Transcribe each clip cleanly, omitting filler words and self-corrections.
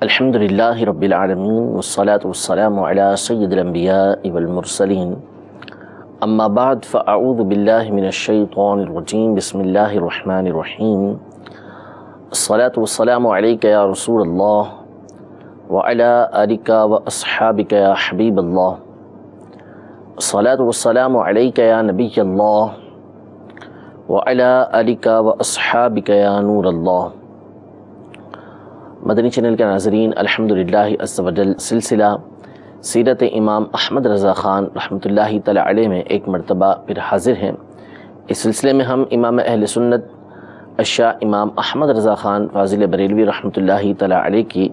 الحمد للہ رب العالمین والصلاة والسلام علی سید الانبیاء والمرسلین اما بعد فاعوذ باللہ من الشیطان الرجیم بسم اللہ الرحمن الرحیم الصلاة والسلام علیک یا رسول اللہ وعلی آلک واصحابک یا حبیب اللہ الصلاة والسلام علیک یا نبی اللہ وعلی آلک واصحابک یا نور اللہ۔ مدنی چینل کے ناظرین، الحمدللہ عز و جل سلسلہ سیرت امام احمد رضا خان رحمۃ اللہ تعالی علیہ میں ایک مرتبہ پھر حاضر ہیں۔ اس سلسلے میں ہم امام اہل سنت الشاہ امام احمد رضا خان فاضل بریلوی رحمۃ اللہ تعالی علیہ کی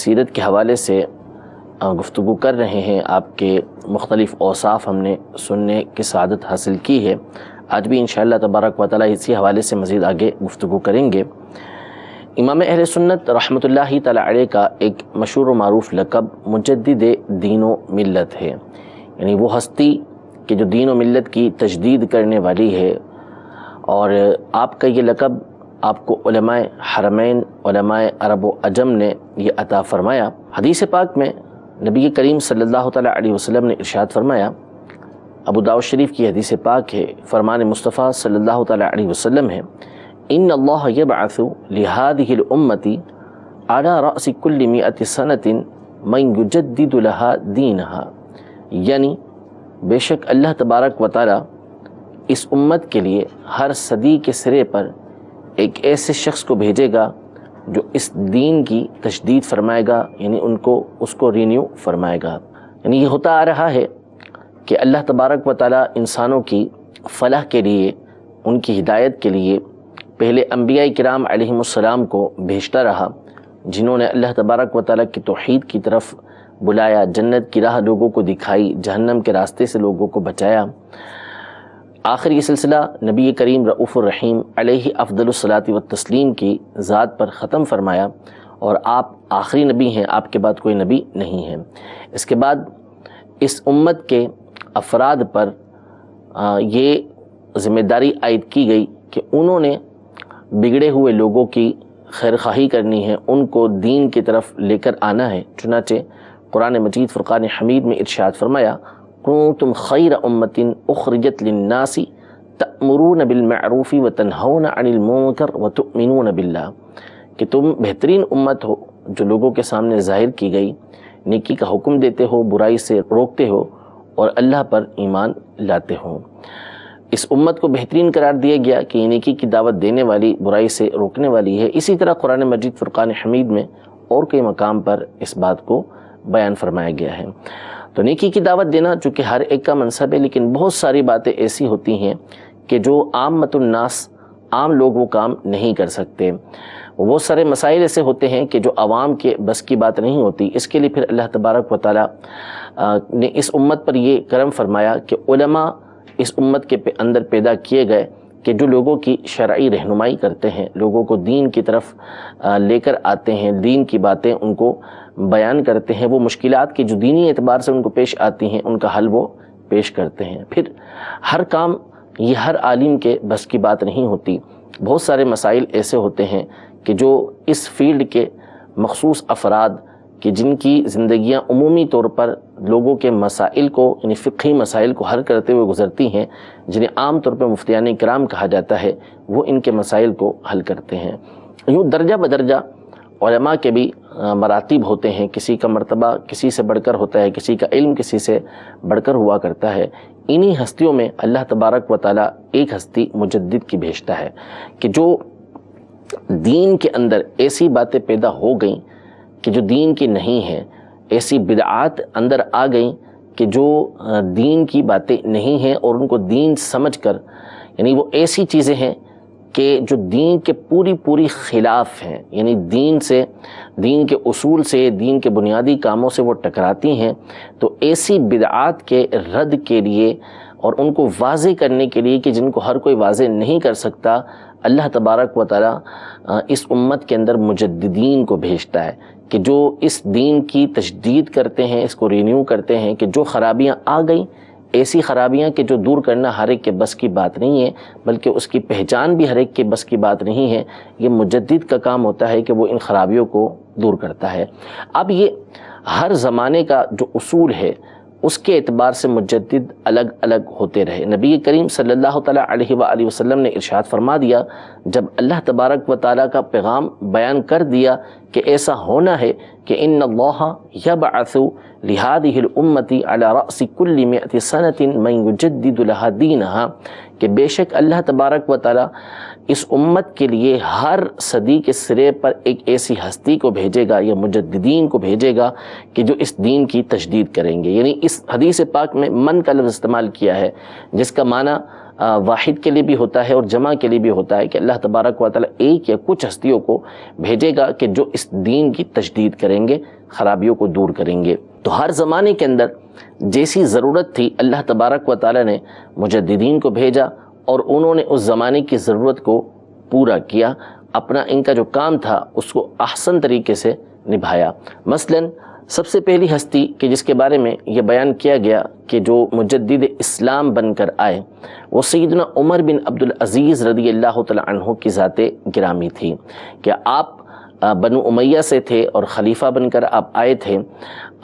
سیرت کے حوالے سے گفتگو کر رہے ہیں۔ آپ کے مختلف اوصاف ہم نے سننے کی سعادت حاصل کی ہے۔ آج بھی انشاءاللہ تبارک و تعالی اسی حوالے سے مزید آگے گفتگو کریں گے۔ امام اہل سنت رحمۃ اللہ تعالی علیہ کا ایک مشہور و معروف لقب مجدد دین و ملت ہے، یعنی وہ ہستی کہ جو دین و ملت کی تجدید کرنے والی ہے، اور آپ کا یہ لقب آپ کو علماء حرمین، علماء عرب و عجم نے یہ عطا فرمایا۔ حدیث پاک میں نبی کریم صلی اللہ تعالی علیہ وسلم نے ارشاد فرمایا، ابو داؤد شریف کی حدیث پاک ہے، فرمان مصطفیٰ صلی اللہ تعالی علیہ وسلم ہے، ان اللہ یبعث لہذہ الامت علی رأس کل مئۃ سنۃ من یجدد لہا دینہا، یعنی بے شک اللہ تبارک و تعالی اس امت کے لیے ہر صدی کے سرے پر ایک ایسے شخص کو بھیجے گا جو اس دین کی تجدید فرمائے گا، یعنی اس کو رینیو فرمائے گا۔ یعنی یہ ہوتا آ رہا ہے کہ اللہ تبارک و تعالی انسانوں کی فلاح کے لیے، ان کی ہدایت کے لیے پہلے انبیاء کرام علیہم السلام کو بھیجتا رہا، جنہوں نے اللہ تبارک و تعالیٰ کی توحید کی طرف بلایا، جنت کی راہ لوگوں کو دکھائی، جہنم کے راستے سے لوگوں کو بچایا۔ آخر یہ سلسلہ نبی کریم رؤوف الرحیم علیہ افضل الصلاۃ والتسلیم کی ذات پر ختم فرمایا، اور آپ آخری نبی ہیں، آپ کے بعد کوئی نبی نہیں ہے۔ اس کے بعد اس امت کے افراد پر یہ ذمہ داری عائد کی گئی کہ انہوں نے بگڑے ہوئے لوگوں کی خیر خواہی کرنی ہے، ان کو دین کی طرف لے کر آنا ہے۔ چنانچہ قرآن مجید فرقان حمید میں ارشاد فرمایا، کنتم خیر امۃ اخرجت للناس تأمرون بالمعروف وتنہون عن المنکر وتؤمنون باللہ، کہ تم بہترین امت ہو جو لوگوں کے سامنے ظاہر کی گئی، نیکی کا حکم دیتے ہو، برائی سے روکتے ہو، اور اللہ پر ایمان لاتے ہو۔ اس امت کو بہترین قرار دیا گیا کہ یہ نیکی کی دعوت دینے والی، برائی سے روکنے والی ہے۔ اسی طرح قرآن مجید فرقان حمید میں اور کئی مقام پر اس بات کو بیان فرمایا گیا ہے۔ تو نیکی کی دعوت دینا چونکہ ہر ایک کا منصب ہے، لیکن بہت ساری باتیں ایسی ہوتی ہیں کہ جو عامۃ الناس، عام لوگ وہ کام نہیں کر سکتے۔ وہ سارے مسائل ایسے ہوتے ہیں کہ جو عوام کے بس کی بات نہیں ہوتی۔ اس کے لیے پھر اللہ تبارک و تعالیٰ نے اس امت پر یہ کرم فرمایا کہ علماء اس امت کے اندر پیدا کیے گئے کہ جو لوگوں کی شرعی رہنمائی کرتے ہیں، لوگوں کو دین کی طرف لے کر آتے ہیں، دین کی باتیں ان کو بیان کرتے ہیں، وہ مشکلات کی جو دینی اعتبار سے ان کو پیش آتی ہیں ان کا حل وہ پیش کرتے ہیں۔ پھر ہر کام یہ ہر عالم کے بس کی بات نہیں ہوتی۔ بہت سارے مسائل ایسے ہوتے ہیں کہ جو اس فیلڈ کے مخصوص افراد کہ جن کی زندگیاں عمومی طور پر لوگوں کے مسائل کو، یعنی فقہی مسائل کو حل کرتے ہوئے گزرتی ہیں، جنہیں عام طور پر مفتیان کرام کہا جاتا ہے، وہ ان کے مسائل کو حل کرتے ہیں۔ یوں درجہ بدرجہ علماء کے بھی مراتب ہوتے ہیں، کسی کا مرتبہ کسی سے بڑھ کر ہوتا ہے، کسی کا علم کسی سے بڑھ کر ہوا کرتا ہے۔ انہی ہستیوں میں اللہ تبارک و تعالیٰ ایک ہستی مجدد کی بھیجتا ہے کہ جو دین کے اندر ایسی باتیں پیدا ہو گئیں کہ جو دین کی نہیں ہیں، ایسی بدعات اندر آ گئیں کہ جو دین کی باتیں نہیں ہیں، اور ان کو دین سمجھ کر، یعنی وہ ایسی چیزیں ہیں کہ جو دین کے پوری خلاف ہیں، یعنی دین سے، دین کے اصول سے، دین کے بنیادی کاموں سے وہ ٹکراتی ہیں۔ تو ایسی بدعات کے رد کے لیے اور ان کو واضح کرنے کے لیے کہ جن کو ہر کوئی واضح نہیں کر سکتا، اللہ تبارک و تعالیٰ اس امت کے اندر مجددین کو بھیجتا ہے کہ جو اس دین کی تجدید کرتے ہیں، اس کو رینیو کرتے ہیں، کہ جو خرابیاں آ گئیں ایسی خرابیاں کہ جو دور کرنا ہر ایک کے بس کی بات نہیں ہے، بلکہ اس کی پہچان بھی ہر ایک کے بس کی بات نہیں ہے۔ یہ مجدد کا کام ہوتا ہے کہ وہ ان خرابیوں کو دور کرتا ہے۔ اب یہ ہر زمانے کا جو اصول ہے اس کے اعتبار سے مجدد الگ الگ ہوتے رہے۔ نبی کریم صلی اللہ تعالیٰ علیہ وآلہ وسلم نے ارشاد فرما دیا، جب اللہ تبارک و تعالیٰ کا پیغام بیان کر دیا کہ ایسا ہونا ہے کہ ان اللہ یبعث لہذہ الامۃ علی رأس کل مئۃ سنۃ من یجدد لہا دینہا، کہ بے شک اللہ تبارک و تعالیٰ اس امت کے لیے ہر صدی کے سرے پر ایک ایسی ہستی کو بھیجے گا یا مجددین کو بھیجے گا کہ جو اس دین کی تجدید کریں گے۔ یعنی اس حدیث پاک میں من کا لفظ استعمال کیا ہے، جس کا معنی واحد کے لیے بھی ہوتا ہے اور جمع کے لیے بھی ہوتا ہے، کہ اللہ تبارک و تعالیٰ ایک یا کچھ ہستیوں کو بھیجے گا کہ جو اس دین کی تجدید کریں گے، خرابیوں کو دور کریں گے۔ تو ہر زمانے کے اندر جیسی ضرورت تھی اللہ تبارک و تعالیٰ نے مجددین کو بھیجا اور انہوں نے اس زمانے کی ضرورت کو پورا کیا، اپنا ان کا جو کام تھا اس کو احسن طریقے سے نبھایا۔ مثلاً سب سے پہلی ہستی کہ جس کے بارے میں یہ بیان کیا گیا کہ جو مجدد اسلام بن کر آئے، وہ سیدنا عمر بن عبدالعزیز رضی اللہ تعالیٰ عنہ کی ذات گرامی تھی، کہ آپ بنو امیہ سے تھے اور خلیفہ بن کر آپ آئے تھے۔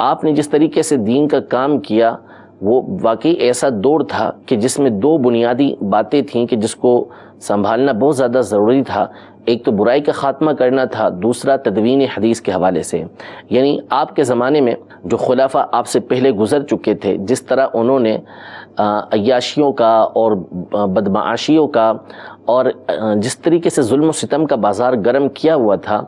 آپ نے جس طریقے سے دین کا کام کیا وہ واقعی ایسا دور تھا کہ جس میں دو بنیادی باتیں تھیں کہ جس کو سنبھالنا بہت زیادہ ضروری تھا۔ ایک تو برائی کا خاتمہ کرنا تھا، دوسرا تدوین حدیث کے حوالے سے۔ یعنی آپ کے زمانے میں جو خلفاء آپ سے پہلے گزر چکے تھے، جس طرح انہوں نے عیاشیوں کا اور بدمعاشیوں کا اور جس طریقے سے ظلم و ستم کا بازار گرم کیا ہوا تھا،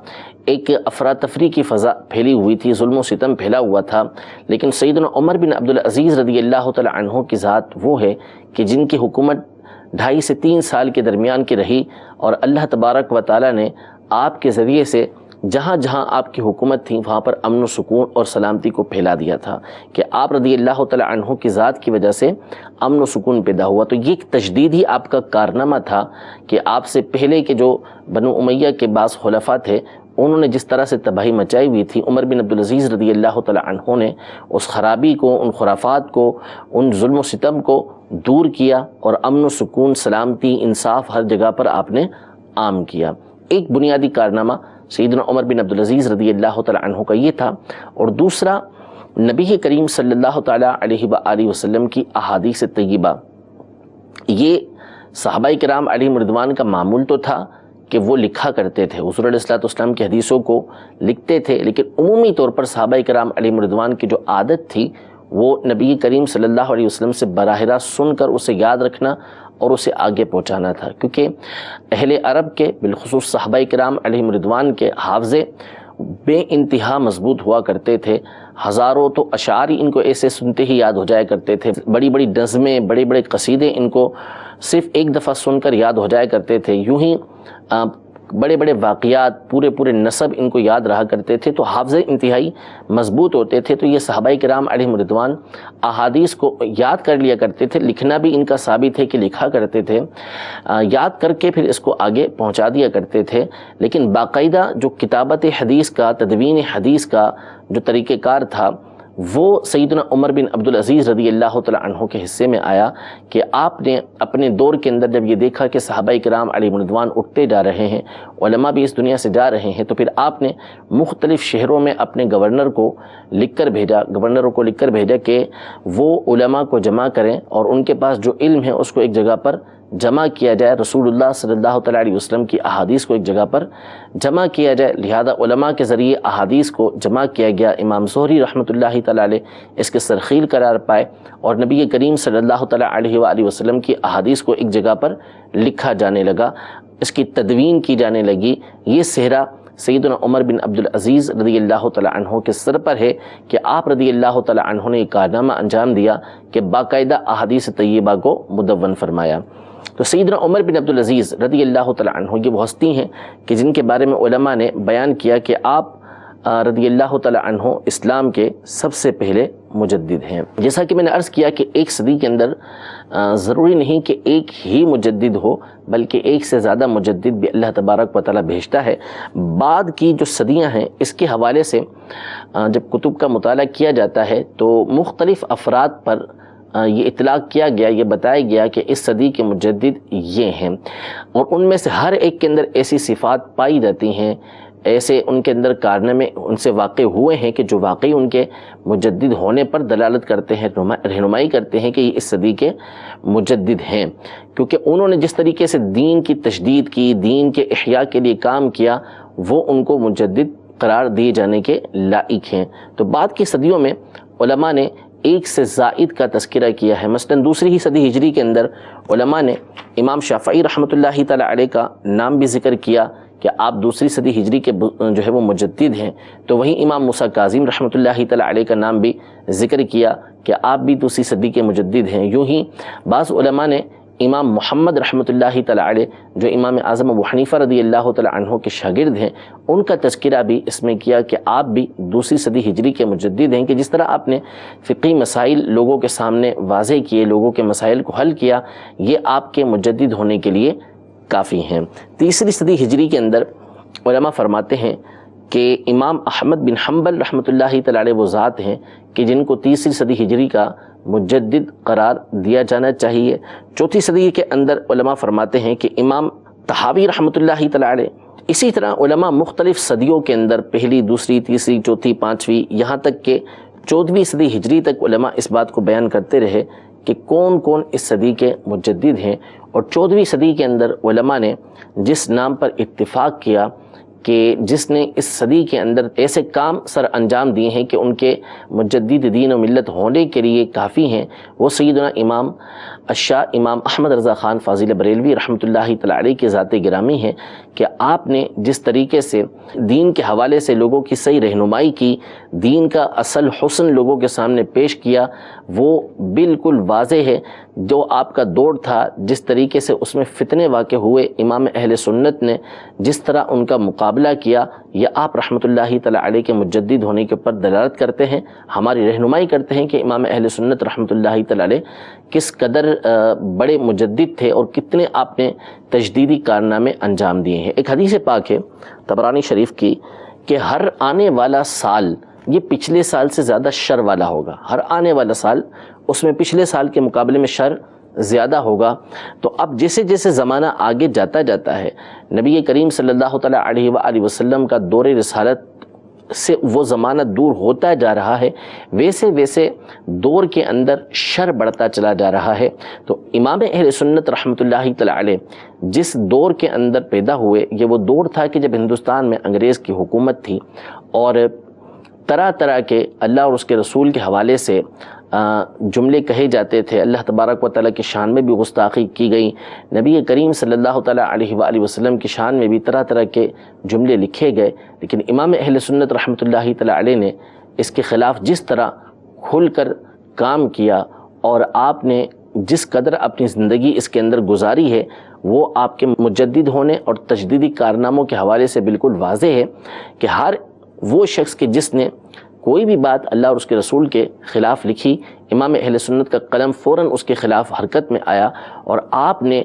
ایک افراتفری کی فضا پھیلی ہوئی تھی، ظلم و ستم پھیلا ہوا تھا، لیکن سیدنا عمر بن عبدالعزیز رضی اللہ تعالیٰ عنہ کی ذات وہ ہے کہ جن کی حکومت 2.5 سے 3 سال کے درمیان کی رہی، اور اللہ تبارک و تعالیٰ نے آپ کے ذریعے سے جہاں جہاں آپ کی حکومت تھی وہاں پر امن و سکون اور سلامتی کو پھیلا دیا تھا، کہ آپ رضی اللہ تعالیٰ عنہ کی ذات کی وجہ سے امن و سکون پیدا ہوا۔ تو یہ ایک تجدید ہی آپ کا کارنامہ تھا کہ آپ سے پہلے کے جو بنو امیہ کے بعض خلفاء تھے انہوں نے جس طرح سے تباہی مچائی ہوئی تھی، عمر بن عبدالعزیز رضی اللہ تعالیٰ عنہ نے اس خرابی کو، ان خرافات کو، ان ظلم و ستم کو دور کیا اور امن و سکون، سلامتی، انصاف ہر جگہ پر آپ نے عام کیا۔ ایک بنیادی کارنامہ سیدنا عمر بن عبدالعزیز رضی اللہ تعالیٰ عنہ کا یہ تھا، اور دوسرا نبی کریم صلی اللہ تعالیٰ علیہ وآلہ وسلم کی احادیث طیبہ۔ یہ صحابہ کرام علیہم رضوان کا معمول تو تھا کہ وہ لکھا کرتے تھے، حضور علیہ الصلوۃ والسلام کی حدیثوں کو لکھتے تھے، لیکن عمومی طور پر صحابہ کرام علیہم رضوان کی جو عادت تھی وہ نبی کریم صلی اللہ علیہ وسلم سے براہ راست سن کر اسے یاد رکھنا اور اسے آگے پہنچانا تھا، کیونکہ اہل عرب کے بالخصوص صحابہ کرام علیہم رضوان کے حافظے بے انتہا مضبوط ہوا کرتے تھے۔ ہزاروں تو اشعار ان کو ایسے سنتے ہی یاد ہو جایا کرتے تھے، بڑی بڑی نظمیں، بڑے بڑے قصیدے ان کو صرف ایک دفعہ سن کر یاد ہو جایا کرتے تھے۔ یوں ہی بڑے بڑے واقعات، پورے نصب ان کو یاد رہا کرتے تھے، تو حافظے انتہائی مضبوط ہوتے تھے۔ تو یہ صحابہ کرام علیہم رضوان احادیث کو یاد کر لیا کرتے تھے، لکھنا بھی ان کا ثابت ہے کہ لکھا کرتے تھے، یاد کر کے پھر اس کو آگے پہنچا دیا کرتے تھے۔ لیکن باقاعدہ جو کتابت حدیث کا، تدوین حدیث کا جو طریقہ کار تھا وہ سیدنا عمر بن عبدالعزیز رضی اللہ تعالیٰ عنہ کے حصے میں آیا، کہ آپ نے اپنے دور کے اندر جب یہ دیکھا کہ صحابہ کرام علیہم رضوان اٹھتے جا رہے ہیں، علماء بھی اس دنیا سے جا رہے ہیں، تو پھر آپ نے مختلف شہروں میں اپنے گورنروں کو لکھ کر بھیجا کہ وہ علماء کو جمع کریں اور ان کے پاس جو علم ہے اس کو ایک جگہ پر جمع کیا جائے، رسول اللہ صلی اللہ تعالیٰ علیہ وسلم کی احادیث کو ایک جگہ پر جمع کیا جائے۔ لہذا علماء کے ذریعے احادیث کو جمع کیا گیا، امام زہری رحمۃ اللہ تعالیٰ علیہ اس کے سرخیل قرار پائے، اور نبی کریم صلی اللہ تعالیٰ علیہ وآلہ وسلم کی احادیث کو ایک جگہ پر لکھا جانے لگا، اس کی تدوین کی جانے لگی۔ یہ صحرا سیدنا عمر بن عبدالعزیز رضی اللہ تعالیٰ عنہ کے سر پر ہے کہ آپ رضی اللہ تعالیٰ عنہ نے ایک کارنامہ انجام دیا کہ باقاعدہ احادیث طیبہ کو مدون فرمایا۔ تو سیدنا عمر بن عبدالعزیز رضی اللہ تعالیٰ عنہ یہ وہ ہستی ہیں کہ جن کے بارے میں علماء نے بیان کیا کہ آپ رضی اللہ تعالیٰ عنہ اسلام کے سب سے پہلے مجدد ہیں۔ جیسا کہ میں نے عرض کیا کہ ایک صدی کے اندر ضروری نہیں کہ ایک ہی مجدد ہو، بلکہ ایک سے زیادہ مجدد بھی اللہ تبارک و تعالیٰ بھیجتا ہے۔ بعد کی جو صدیاں ہیں اس کے حوالے سے جب کتب کا مطالعہ کیا جاتا ہے تو مختلف افراد پر یہ اطلاق کیا گیا، یہ بتایا گیا کہ اس صدی کے مجدد یہ ہیں، اور ان میں سے ہر ایک کے اندر ایسی صفات پائی جاتی ہیں، ایسے ان کے اندر کارنامے ان سے واقع ہوئے ہیں کہ جو واقعی ان کے مجدد ہونے پر دلالت کرتے ہیں، رہنمائی کرتے ہیں کہ یہ اس صدی کے مجدد ہیں، کیونکہ انہوں نے جس طریقے سے دین کی تشدید کی، دین کے احیاء کے لیے کام کیا، وہ ان کو مجدد قرار دیے جانے کے لائق ہیں۔ تو بعد کی صدیوں میں علماء نے ایک سے زائد کا تذکرہ کیا ہے، مثلا دوسری ہی صدی ہجری کے اندر علماء نے امام شافعی رحمۃ اللہ تعالی علیہ کا نام بھی ذکر کیا کہ آپ دوسری صدی ہجری کے جو ہے وہ مجدد ہیں، تو وہیں امام موسیٰ کاظم رحمۃ اللہ تعالی علیہ کا نام بھی ذکر کیا کہ آپ بھی دوسری صدی کے مجدد ہیں۔ یوں ہی بعض علماء نے امام محمد رحمۃ اللہ تعالی علیہ جو امام اعظم ابو حنیفہ رضی اللہ تعالی عنہ کے شاگرد ہیں، ان کا تذکرہ بھی اس میں کیا کہ آپ بھی دوسری صدی ہجری کے مجدد ہیں، کہ جس طرح آپ نے فقہی مسائل لوگوں کے سامنے واضح کیے، لوگوں کے مسائل کو حل کیا، یہ آپ کے مجدد ہونے کے لیے کافی ہیں۔ تیسری صدی ہجری کے اندر علماء فرماتے ہیں کہ امام احمد بن حنبل رحمۃ اللہ تعالی علیہ وہ ذات ہیں کہ جن کو تیسری صدی ہجری کا مجدد قرار دیا جانا چاہیے۔ چوتھی صدی کے اندر علماء فرماتے ہیں کہ امام طحاوی رحمۃ اللہ تعالی علیہ، اسی طرح علماء مختلف صدیوں کے اندر پہلی، دوسری، تیسری، چوتھی، پانچویں، یہاں تک کہ 14ویں صدی ہجری تک علماء اس بات کو بیان کرتے رہے کہ کون کون اس صدی کے مجدد ہیں، اور 14ویں صدی کے اندر علماء نے جس نام پر اتفاق کیا کہ جس نے اس صدی کے اندر ایسے کام سر انجام دیے ہیں کہ ان کے مجدد دین و ملت ہونے کے لیے کافی ہیں، وہ سیدنا امام الشاہ امام احمد رضا خان فاضل بریلوی رحمۃ اللہ تعالی علیہ کے ذات گرامی ہیں کہ آپ نے جس طریقے سے دین کے حوالے سے لوگوں کی صحیح رہنمائی کی، دین کا اصل حسن لوگوں کے سامنے پیش کیا، وہ بالکل واضح ہے۔ جو آپ کا دور تھا، جس طریقے سے اس میں فتنے واقع ہوئے، امام اہل سنت نے جس طرح ان کا مقابلہ کیا، یہ آپ رحمۃ اللہ تعالی علیہ کے مجدد ہونے کے اوپر دلالت کرتے ہیں، ہماری رہنمائی کرتے ہیں کہ امام اہل سنت رحمۃ اللہ تعالی علیہ کس قدر بڑے مجدد تھے اور کتنے آپ نے تجدیدی کارنامے انجام دیے ہیں۔ ایک حدیث پاک ہے طبرانی شریف کی کہ ہر آنے والا سال یہ پچھلے سال سے زیادہ شر والا ہوگا، ہر آنے والا سال اس میں پچھلے سال کے مقابلے میں شر زیادہ ہوگا۔ تو اب جیسے جیسے زمانہ آگے جاتا ہے، نبی کریم صلی اللہ تعالیٰ علیہ وآلہ وسلم کا دور رسالت سے وہ زمانہ دور ہوتا جا رہا ہے، ویسے ویسے دور کے اندر شر بڑھتا چلا جا رہا ہے۔ تو امام اہل سنت رحمۃ اللہ تعالی علیہ جس دور کے اندر پیدا ہوئے، یہ وہ دور تھا کہ جب ہندوستان میں انگریز کی حکومت تھی اور طرح طرح کے اللہ اور اس کے رسول کے حوالے سے جملے کہے جاتے تھے، اللہ تبارک و تعالیٰ کی شان میں بھی گستاخی کی گئی، نبی کریم صلی اللہ تعالیٰ علیہ وآلہ وسلم کی شان میں بھی طرح طرح کے جملے لکھے گئے، لیکن امام اہل سنت رحمۃ اللہ تعالیٰ علیہ نے اس کے خلاف جس طرح کھل کر کام کیا اور آپ نے جس قدر اپنی زندگی اس کے اندر گزاری ہے، وہ آپ کے مجدد ہونے اور تجدیدی کارناموں کے حوالے سے بالکل واضح ہے کہ ہر وہ شخص کہ جس نے کوئی بھی بات اللہ اور اس کے رسول کے خلاف لکھی، امام اہل سنت کا قلم فوراً اس کے خلاف حرکت میں آیا، اور آپ نے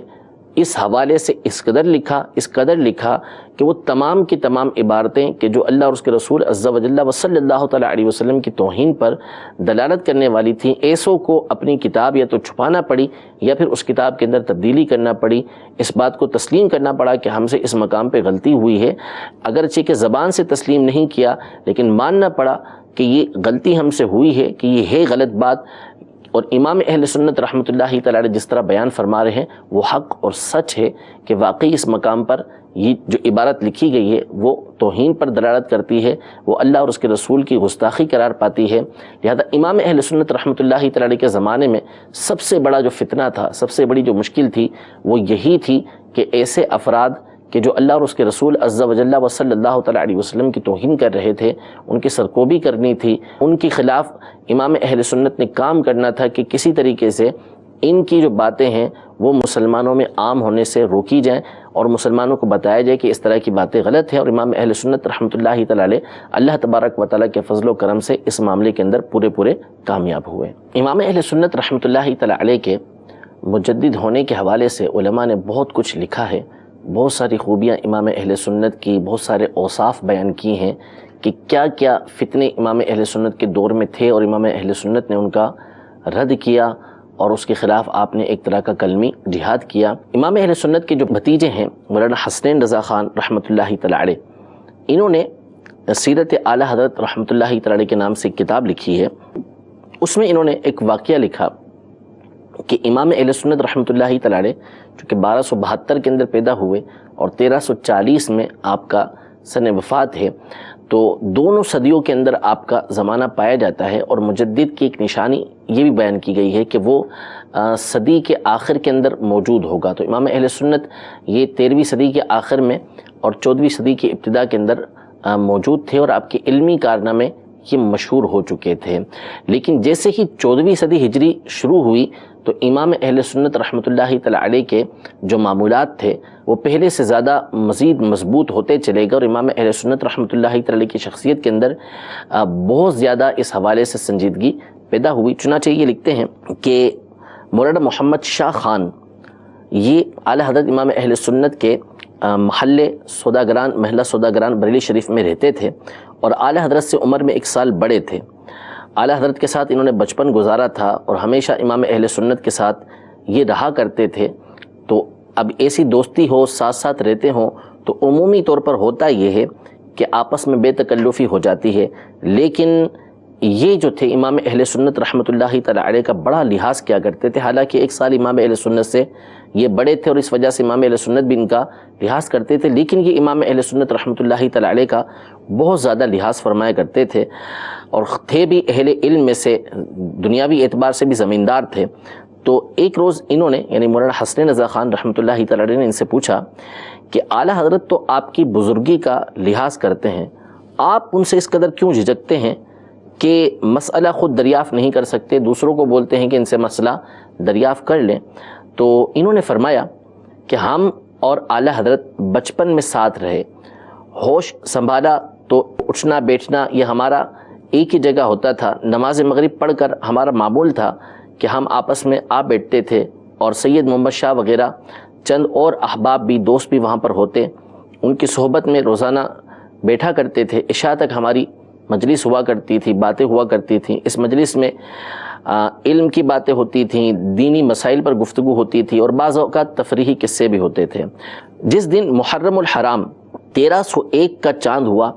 اس حوالے سے اس قدر لکھا کہ وہ تمام کی تمام عبارتیں کہ جو اللہ اور اس کے رسول عز و جل و صلی اللہ تعالیٰ علیہ وسلم کی توہین پر دلالت کرنے والی تھیں، ایسوں کو اپنی کتاب یا تو چھپانا پڑی یا پھر اس کتاب کے اندر تبدیلی کرنا پڑی، اس بات کو تسلیم کرنا پڑا کہ ہم سے اس مقام پہ غلطی ہوئی ہے، اگرچہ کہ زبان سے تسلیم نہیں کیا لیکن ماننا پڑا کہ یہ غلطی ہم سے ہوئی ہے، کہ یہ ہے غلط بات، اور امام اہل سنت رحمۃ اللہ تعالی علیہ جس طرح بیان فرما رہے ہیں وہ حق اور سچ ہے کہ واقعی اس مقام پر یہ جو عبارت لکھی گئی ہے وہ توہین پر دلالت کرتی ہے، وہ اللہ اور اس کے رسول کی گستاخی قرار پاتی ہے۔ لہذا امام اہل سنت رحمۃ اللہ تعالی علیہ کے زمانے میں سب سے بڑا جو فتنہ تھا، سب سے بڑی جو مشکل تھی، وہ یہی تھی کہ ایسے افراد کہ جو اللہ اور اس کے رسول عز و جل و صلی اللہ تعالیٰ علیہ وسلم کی توہین کر رہے تھے، ان کی سرکوبی کرنی تھی، ان کے خلاف امام اہل سنت نے کام کرنا تھا کہ کسی طریقے سے ان کی جو باتیں ہیں وہ مسلمانوں میں عام ہونے سے روکی جائیں اور مسلمانوں کو بتایا جائے کہ اس طرح کی باتیں غلط ہیں، اور امام اہل سنت رحمۃ اللہ تعالی علیہ اللہ تبارک و تعالیٰ کے فضل و کرم سے اس معاملے کے اندر پورے کامیاب ہوئے۔ امام اہل سنت رحمۃ اللہ تعالی علیہ کے مجدد ہونے کے حوالے سے علماء نے بہت کچھ لکھا ہے، بہت ساری خوبیاں امام اہل سنت کی، بہت سارے اوصاف بیان کی ہیں کہ کیا کیا فتنے امام اہل سنت کے دور میں تھے اور امام اہل سنت نے ان کا رد کیا اور اس کے خلاف آپ نے ایک طرح کا کلمی جہاد کیا۔ امام اہل سنت کے جو بھتیجے ہیں مولانا حسنین رضا خان رحمۃ اللہ تعالی علیہ، انہوں نے سیرت اعلیٰ حضرت رحمۃ اللہ تعالی علیہ کے نام سے ایک کتاب لکھی ہے۔ اس میں انہوں نے ایک واقعہ لکھا کہ امام اہل سنت رحمۃ اللہ تعالی علیہ جو کہ 1272 کے اندر پیدا ہوئے اور 1340 میں آپ کا سن وفات ہے، تو دونوں صدیوں کے اندر آپ کا زمانہ پایا جاتا ہے، اور مجدد کی ایک نشانی یہ بھی بیان کی گئی ہے کہ وہ صدی کے آخر کے اندر موجود ہوگا۔ تو امام اہل سنت یہ 13ویں صدی کے آخر میں اور 14ویں صدی کی ابتدا کے اندر موجود تھے، اور آپ کے علمی کارنامے یہ مشہور ہو چکے تھے۔ لیکن جیسے ہی 14ویں صدی ہجری شروع ہوئی تو امام اہل سنت رحمۃ اللہ تعالی علیہ کے جو معمولات تھے وہ پہلے سے زیادہ مزید مضبوط ہوتے چلے گئے، اور امام اہل سنت رحمۃ اللہ تعالی علیہ کی شخصیت کے اندر بہت زیادہ اس حوالے سے سنجیدگی پیدا ہوئی۔ چنانچہ یہ لکھتے ہیں کہ مولانا محمد شاہ خان یہ اعلیٰ حضرت امام اہل سنت کے محلے محلہ سوداگران بریلی شریف میں رہتے تھے، اور اعلیٰ حضرت سے عمر میں 1 سال بڑے تھے۔ اعلیٰ حضرت کے ساتھ انہوں نے بچپن گزارا تھا، اور ہمیشہ امام اہل سنت کے ساتھ یہ رہا کرتے تھے۔ تو اب ایسی دوستی ہو، ساتھ ساتھ رہتے ہوں، تو عمومی طور پر ہوتا یہ ہے کہ آپس میں بے تکلفی ہو جاتی ہے، لیکن یہ جو تھے امام اہل سنت رحمۃ اللہ تعالی علیہ کا بڑا لحاظ کیا کرتے تھے۔ حالانکہ 1 سال امام اہل سنت سے یہ بڑے تھے، اور اس وجہ سے امام اہل سنت بھی ان کا لحاظ کرتے تھے، لیکن یہ امام اہل سنت رحمۃ اللہ تعالی علیہ کا بہت زیادہ لحاظ فرمایا کرتے تھے، اور تھے بھی اہل علم میں سے، دنیاوی اعتبار سے بھی زمیندار تھے۔ تو ایک روز انہوں نے یعنی مولانا حسنین رضا خان رحمۃ اللہ تعالی علیہ نے ان سے پوچھا کہ اعلیٰ حضرت تو آپ کی بزرگی کا لحاظ کرتے ہیں، آپ ان سے اس قدر کیوں جھجکتے ہیں کہ مسئلہ خود دریافت نہیں کر سکتے، دوسروں کو بولتے ہیں کہ ان سے مسئلہ دریافت کر لیں؟ تو انہوں نے فرمایا کہ ہم اور اعلیٰ حضرت بچپن میں ساتھ رہے، ہوش سنبھالا تو اٹھنا بیٹھنا یہ ہمارا ایک ہی جگہ ہوتا تھا، نماز مغرب پڑھ کر ہمارا معمول تھا کہ ہم آپس میں آ بیٹھتے تھے، اور سید محمد شاہ وغیرہ چند اور احباب بھی دوست بھی وہاں پر ہوتے، ان کی صحبت میں روزانہ بیٹھا کرتے تھے، عشاء تک ہماری مجلس ہوا کرتی تھی، باتیں ہوا کرتی تھیں۔ اس مجلس میں علم کی باتیں ہوتی تھیں، دینی مسائل پر گفتگو ہوتی تھی، اور بعض اوقات تفریحی قصے بھی ہوتے تھے۔ جس دن محرم الحرام 1301 کا چاند ہوا،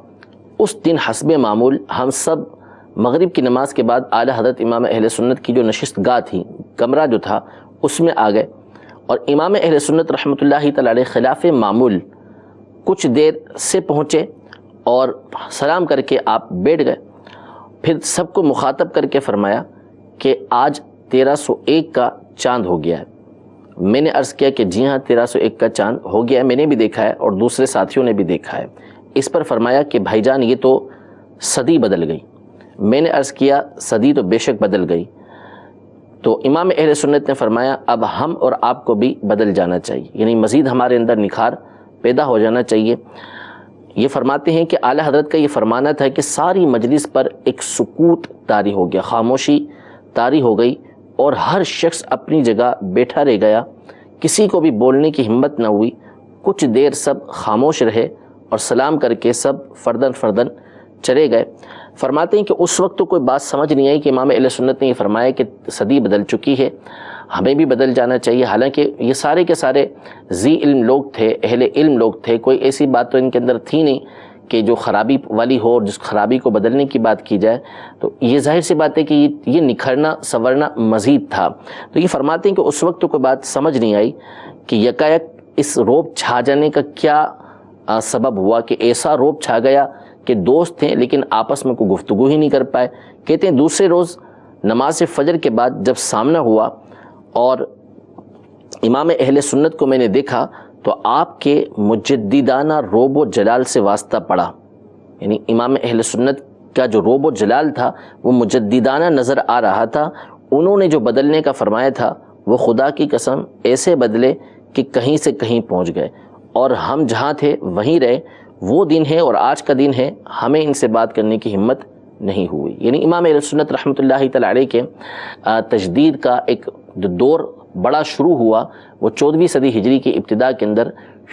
اس دن حسب معمول ہم سب مغرب کی نماز کے بعد اعلیٰ حضرت امام اہل سنت کی جو نشست گاہ تھی، کمرہ جو تھا، اس میں آ گئے، اور امام اہل سنت رحمۃ اللہ تعالی علیہ خلاف معمول کچھ دیر سے پہنچے اور سلام کر کے آپ بیٹھ گئے۔ پھر سب کو مخاطب کر کے فرمایا کہ آج 1301 کا چاند ہو گیا ہے۔ میں نے عرض کیا کہ جی ہاں 1301 کا چاند ہو گیا ہے، میں نے بھی دیکھا ہے اور دوسرے ساتھیوں نے بھی دیکھا ہے۔ اس پر فرمایا کہ بھائی جان یہ تو صدی بدل گئی۔ میں نے عرض کیا صدی تو بے شک بدل گئی۔ تو امام اہل سنت نے فرمایا اب ہم اور آپ کو بھی بدل جانا چاہیے، یعنی مزید ہمارے اندر نکھار پیدا ہو جانا چاہیے۔ یہ فرماتے ہیں کہ اعلیٰ حضرت کا یہ فرمانا تھا کہ ساری مجلس پر ایک سکوت طاری ہو گیا، خاموشی طاری ہو گئی، اور ہر شخص اپنی جگہ بیٹھا رہ گیا، کسی کو بھی بولنے کی ہمت نہ ہوئی۔ کچھ دیر سب خاموش رہے اور سلام کر کے سب فردن فردن چلے گئے۔ فرماتے ہیں کہ اس وقت تو کوئی بات سمجھ نہیں آئی کہ امام اہل سنت نے یہ فرمایا کہ صدی بدل چکی ہے، ہمیں بھی بدل جانا چاہیے۔ حالانکہ یہ سارے کے سارے ذی علم لوگ تھے، اہل علم لوگ تھے، کوئی ایسی بات تو ان کے اندر تھی نہیں کہ جو خرابی والی ہو اور جس خرابی کو بدلنے کی بات کی جائے۔ تو یہ ظاہر سی بات ہے کہ یہ نکھرنا سنورنا مزید تھا۔ تو یہ فرماتے ہیں کہ اس وقت تو کوئی بات سمجھ نہیں آئی کہ یکایک اس روب چھا جانے کا کیا سبب ہوا کہ ایسا روب چھا گیا کہ دوست تھے لیکن آپس میں کوئی گفتگو ہی نہیں کر پائے۔ کہتے ہیں دوسرے روز نماز فجر کے بعد جب سامنا ہوا اور امام اہل سنت کو میں نے دیکھا تو آپ کے مجددانہ روب و جلال سے واسطہ پڑا، یعنی امام اہل سنت کا جو روب و جلال تھا وہ مجددانہ نظر آ رہا تھا۔ انہوں نے جو بدلنے کا فرمایا تھا وہ خدا کی قسم ایسے بدلے کہ کہیں سے کہیں پہنچ گئے، اور ہم جہاں تھے وہیں رہے۔ وہ دن ہے اور آج کا دن ہے، ہمیں ان سے بات کرنے کی ہمت نہیں ہوئی۔ یعنی امام اہل سنت رحمۃ اللہ تعالی علیہ کے تجدید کا ایک دور بڑا شروع ہوا، وہ 14ویں صدی ہجری کی ابتدا کے اندر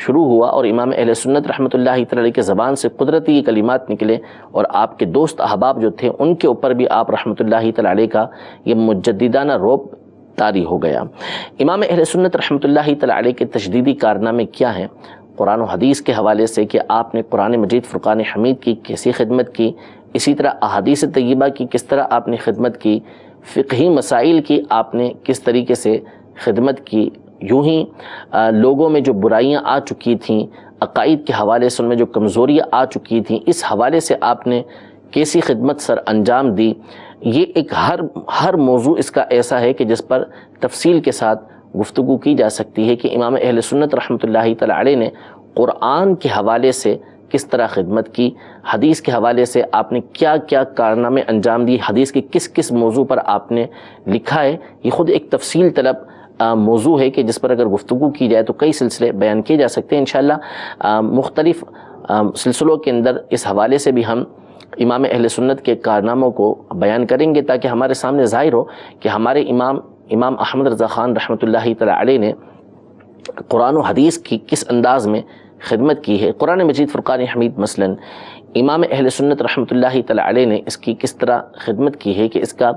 شروع ہوا، اور امام اہل سنت رحمۃ اللہ تعالی علیہ کے زبان سے قدرتی یہ کلمات نکلے، اور آپ کے دوست احباب جو تھے ان کے اوپر بھی آپ رحمۃ اللہ تعالی علیہ کا یہ مجددانہ روب طاری ہو گیا۔ امام اہل سنت رحمۃ اللہ تعالی علیہ کے تجدیدی کارنامے کیا ہیں؟ قرآن و حدیث کے حوالے سے کہ آپ نے قرآن مجید فرقان حمید کی کیسی خدمت کی، اسی طرح احادیث طیبہ کی کس طرح آپ نے خدمت کی، فقہی مسائل کی آپ نے کس طریقے سے خدمت کی، یوں ہی لوگوں میں جو برائیاں آ چکی تھیں، عقائد کے حوالے سے ان میں جو کمزوریاں آ چکی تھیں، اس حوالے سے آپ نے کیسی خدمت سر انجام دی۔ یہ ایک ہر موضوع اس کا ایسا ہے کہ جس پر تفصیل کے ساتھ گفتگو کی جا سکتی ہے کہ امام اہل سنت رحمۃ اللہ تعالی علیہ نے قرآن کے حوالے سے کس طرح خدمت کی، حدیث کے حوالے سے آپ نے کیا کیا کارنامے انجام دی، حدیث کے کس کس موضوع پر آپ نے لکھا ہے۔ یہ خود ایک تفصیل طلب موضوع ہے کہ جس پر اگر گفتگو کی جائے تو کئی سلسلے بیان کیے جا سکتے ہیں۔ انشاءاللہ مختلف سلسلوں کے اندر اس حوالے سے بھی ہم امام اہل سنت کے کارناموں کو بیان کریں گے تاکہ ہمارے سامنے ظاہر ہو کہ ہمارے امام احمد رضا خان رحمۃ اللہ تعالی علیہ نے قرآن و حدیث کی کس انداز میں خدمت کی ہے۔ قرآن مجید فرقان حمید مثلاً امام اہل سنت رحمۃ اللہ تعالی علیہ نے اس کی کس طرح خدمت کی ہے کہ اس کا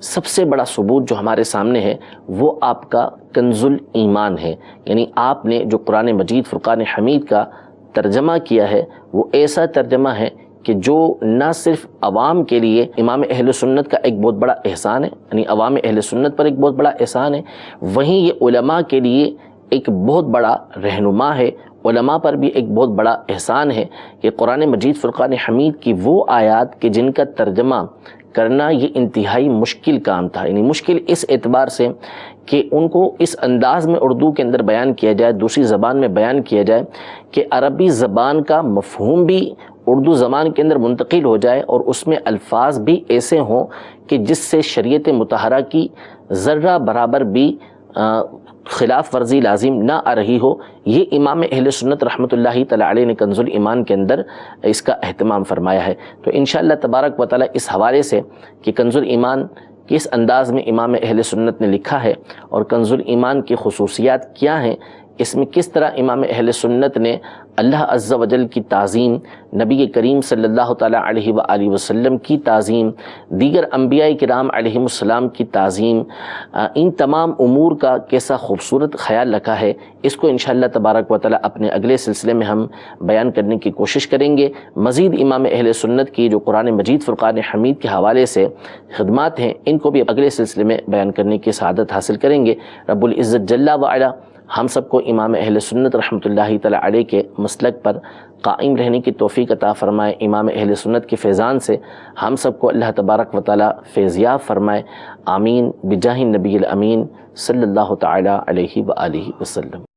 سب سے بڑا ثبوت جو ہمارے سامنے ہے وہ آپ کا کنز الایمان ہے۔ یعنی آپ نے جو قرآن مجید فرقان حمید کا ترجمہ کیا ہے وہ ایسا ترجمہ ہے کہ جو نہ صرف عوام کے لیے امام اہل سنت کا ایک بہت بڑا احسان ہے، یعنی عوام اہل سنت پر ایک بہت بڑا احسان ہے، وہیں یہ علماء کے لیے ایک بہت بڑا رہنما ہے، علماء پر بھی ایک بہت بڑا احسان ہے کہ قرآن مجید فرقان حمید کی وہ آیات کہ جن کا ترجمہ کرنا یہ انتہائی مشکل کام تھا، یعنی مشکل اس اعتبار سے کہ ان کو اس انداز میں اردو کے اندر بیان کیا جائے، دوسری زبان میں بیان کیا جائے کہ عربی زبان کا مفہوم بھی اردو زبان کے اندر منتقل ہو جائے اور اس میں الفاظ بھی ایسے ہوں کہ جس سے شریعت مطہرہ کی ذرہ برابر بھی خلاف ورزی لازم نہ آ رہی ہو۔ یہ امام اہل سنت رحمۃ اللہ تعالی علیہ نے کنز الایمان کے اندر اس کا اہتمام فرمایا ہے۔ تو انشاءاللہ تبارک و تعالی اس حوالے سے کہ کنز الایمان کس انداز میں امام اہل سنت نے لکھا ہے اور کنز الایمان کی خصوصیات کیا ہیں، اس میں کس طرح امام اہل سنت نے اللہ عز و جل کی تعظیم، نبی کریم صلی اللہ تعالیٰ علیہ وآلہ وسلم کی تعظیم، دیگر انبیاء کرام علیہم السلام کی تعظیم، ان تمام امور کا کیسا خوبصورت خیال رکھا ہے، اس کو انشاءاللہ تبارک و تعالیٰ اپنے اگلے سلسلے میں ہم بیان کرنے کی کوشش کریں گے۔ مزید امام اہل سنت کی جو قرآن مجید فرقان حمید کے حوالے سے خدمات ہیں ان کو بھی اگلے سلسلے میں بیان کرنے کی سعادت حاصل کریں گے۔ رب العزت جل وعلا ہم سب کو امام اہل سنت رحمۃ اللہ تعالی علیہ کے مسلک پر قائم رہنے کی توفیق عطا فرمائے۔ امام اہل سنت کے فیضان سے ہم سب کو اللہ تبارک و تعالی فیضیاب فرمائے، آمین بجاہ النبی الامین صلی اللہ تعالی علیہ وآلہ وسلم۔